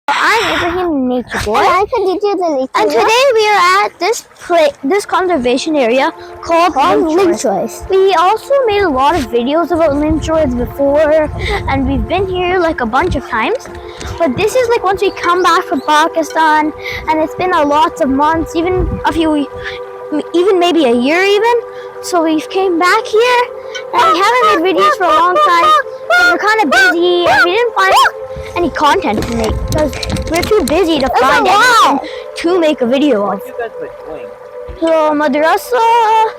I'm Ibrahim the Nature Boy. And I'm Khadija the Nature Boy. And today we are at this conservation area called Limb Shores. We also made a lot of videos about Limb Shores before, and we've been here like a bunch of times. But this is like once we come back from Pakistan, and it's been a lots of months, even maybe a year even. So we came back here, and we haven't made videos for a long time. We're kind of busy, and we didn't find any content to make because we're too busy to find anything to make a video of. What you guys were doing? So madrasa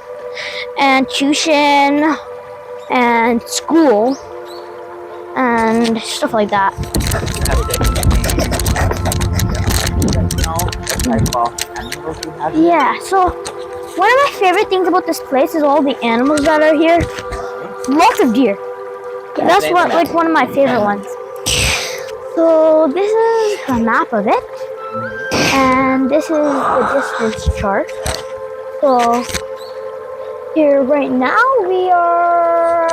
and tuition and school and stuff like that. Yeah, so one of my favorite things about this place is all the animals that are here. Lots of deer. That's one of my favorite ones. So this is a map of it, and this is the distance chart. So here right now we are,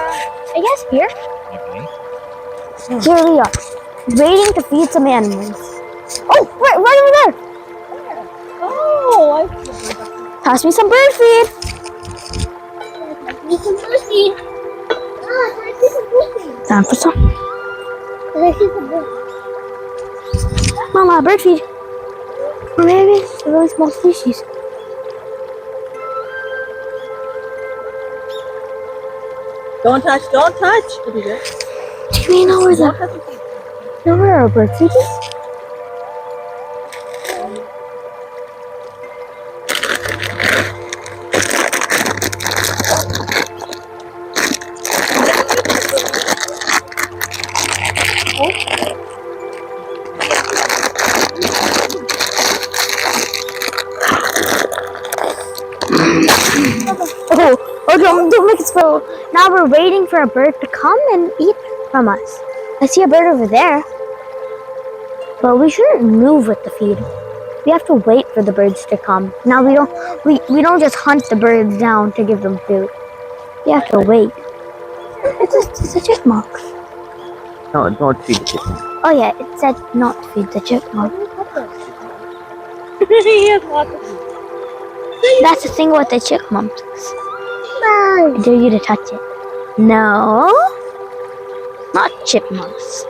I guess here. Here we are, waiting to feed some animals. Oh, right over there. Oh, Pass me some bird feed. Time for some. Mama, bird feed. Or maybe it's a really small species. Don't touch, don't touch. Do you know where our bird feed is? Oh, don't make it spill. Now we're waiting for a bird to come and eat from us. I see a bird over there. But we shouldn't move with the feed. We have to wait for the birds to come. Now we don't just hunt the birds down to give them food. We have to wait. It's a chipmunk. No, don't feed the chicken. Oh yeah, it said not to feed the chipmunk. That's the thing with the chipmunks. I dare you to touch it. No, not chipmunks.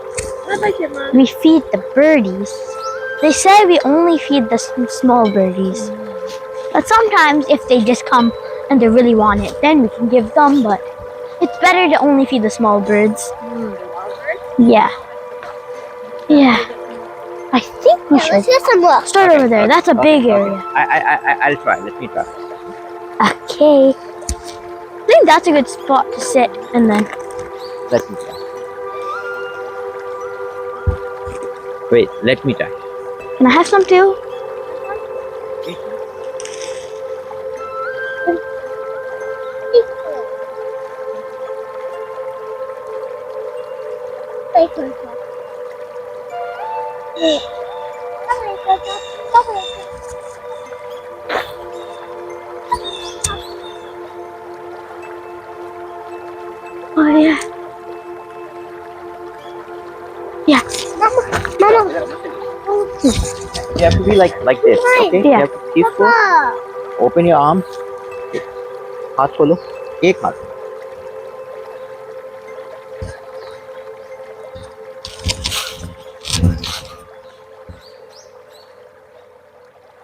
We feed the birdies. They say we only feed the small birdies. But sometimes if they just come and they really want it, then we can give them, but it's better to only feed the small birds. Yeah. Yeah. I think we should. Let's get some look. Start over there. That's a big area. I'll try. Let me try. Okay. I think that's a good spot to sit and then. Let me try. Wait, let me try. Can I have some too? Oh yeah. Yeah. Mama. You have to be like this, okay? Yeah. You have to keep open your arms. हाथ खोलो, एक हाथ.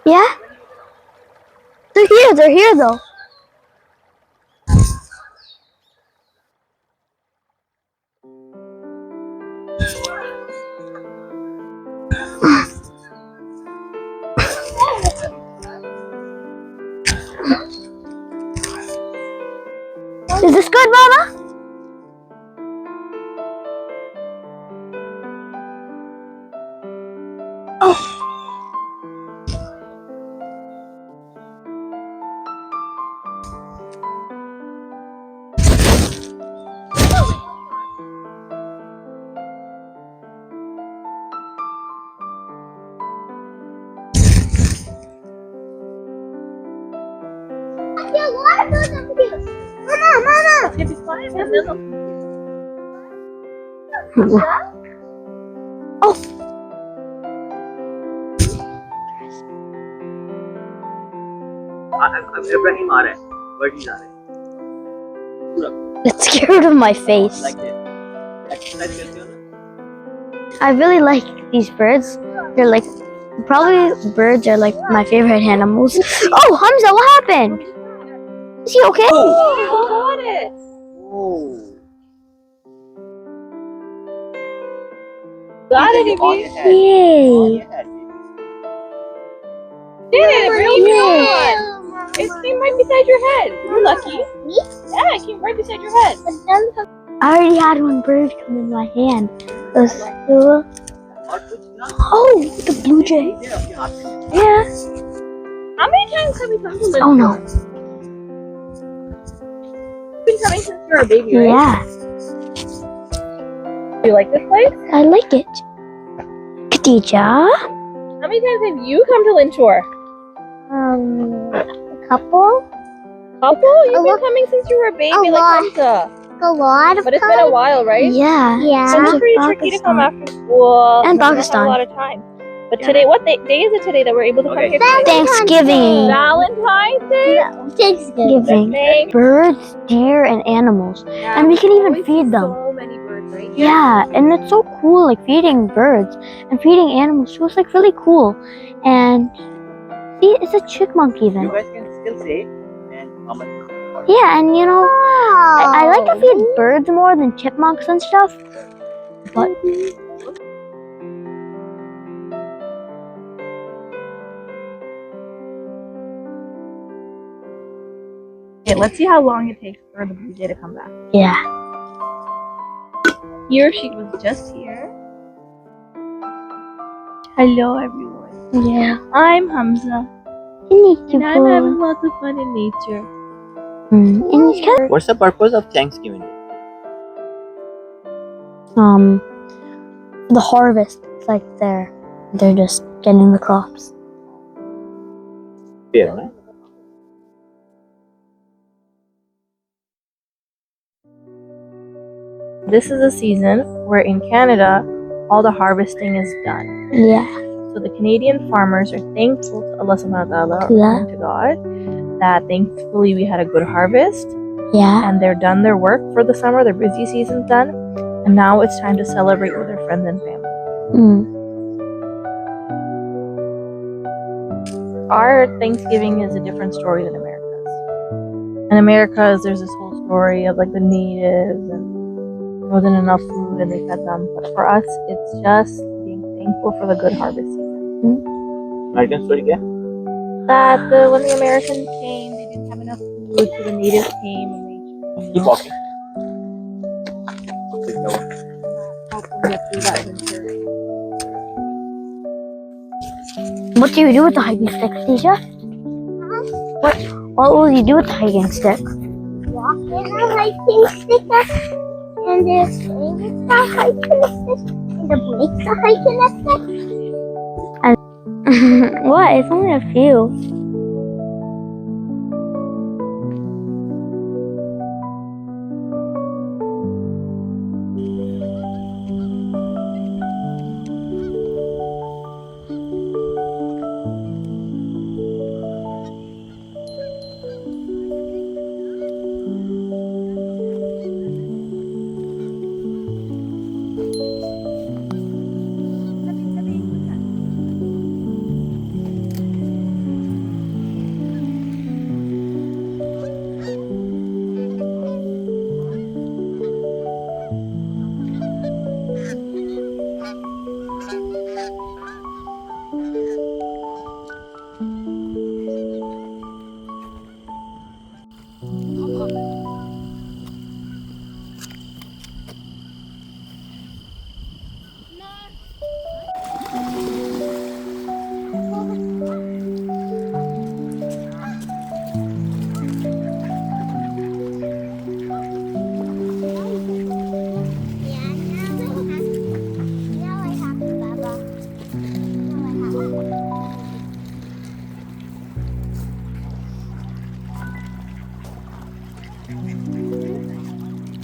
Yeah? They're here though. Is this good, Mama? Oh. Oh, Ibrahim आ रहा है, birdies आ रहे हैं. Let's get rid of my face. Like this. Exercise करते हो ना? I really like these birds. They're like, probably birds are like my favorite animals. Oh, Hamza, what happened? Is he okay? Oh. Got it. Oh. Got it, On Ibi. your head. On Yay. your head. Did it, Ibrahim? Yeah. Come on. It came right beside your head. You're lucky. Me? Yeah, it came right beside your head. But then I already had one bird come in my hand. It was cool. और कुछ ना. Oh, the blue jay. इधर अपने हाथ में. Yeah. How many times have you come to live? Oh no. You've been coming since you were a baby, right? Yeah, Do you like this place? I like it. Khadija? How many times have you come to Linshore? a couple, Couple? You've been lot. coming since you were a baby, A like lot. Hamza. a lot of But it's been a while, right? Yeah. Yeah. So Since it's pretty tricky to come Pakistan. after school. And you don't Pakistan. have a lot of time. But today, what day is it today that we're able to come Okay. here today? Thanksgiving. Valentine's Day? Thanksgiving. Giving. Birds, deer, and animals. And we can even Always feed see them. So many birds, right? Yeah, and it's so cool, like feeding birds and feeding animals. So it's like really cool. And see, it's a chipmunk You even. guys can still say and comment. Yeah, and you know, I like to feed Oh. birds more than chipmunks and stuff. But Okay, let's see how long it takes for the blue jay to come back. yeah. He or she was just here. Hello, everyone. Yeah. I'm Hamza, And and I'm having lots of fun in nature. And it's kind What's the purpose of Thanksgiving Day? of, the harvest. It's like they're just getting the crops. Fair, right? This is a season where in Canada, all the harvesting is done. Yeah. So the Canadian farmers are thankful to Allah subhanahu wa ta'ala, Yeah. and to God, that thankfully we had a good harvest Yeah. and they're done their work for the summer, their busy season's done, and now it's time to celebrate with their friends and family. Mm. Our Thanksgiving is a different story than America's. In America's, there's this whole story of like the natives and there wasn't enough food and they fed them. But for us, it's just being thankful for the good harvest season. American story क्या? That when the Americans came, they didn't have enough food, so the natives came and they Keep walking. helped them get through that winter. What do you do with the hiking stick, Khadija? What will you do with the hiking stick? Walk in a hiking stick, and there's things that hiking stick, and the breaks are hiking stick. What? It's only a few.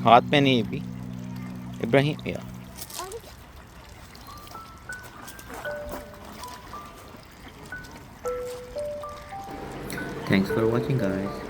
हाथ में नहीं भी इब्राहिम या Thanks for watching, guys.